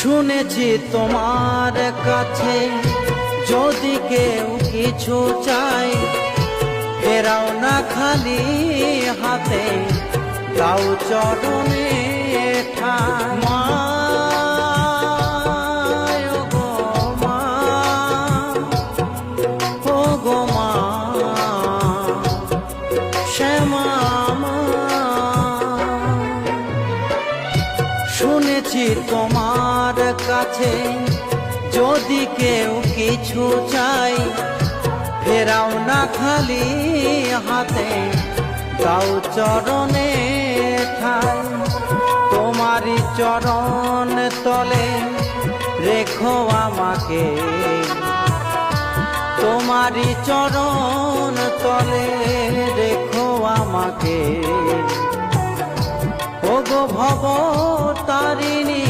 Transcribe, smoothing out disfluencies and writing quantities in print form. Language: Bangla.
শুনেছি তোমার কাছে যদি কেউ কিছু চাই, ফেরাও না খালি হাতে, দাও চরণে ঠাঁই। মা গো মা, ও গো মা, শ্যামা মা। শুনেছি তোমার কাছে যদি কেউ কিছু চাই, ফেরাও না খালি হাতে, দাও চরণে ঠাই। তোমারই চরণ তলে রেখো আমাকে, তোমারই চরণ তলে রেখো আমাকে। ও গো ভব তারিণী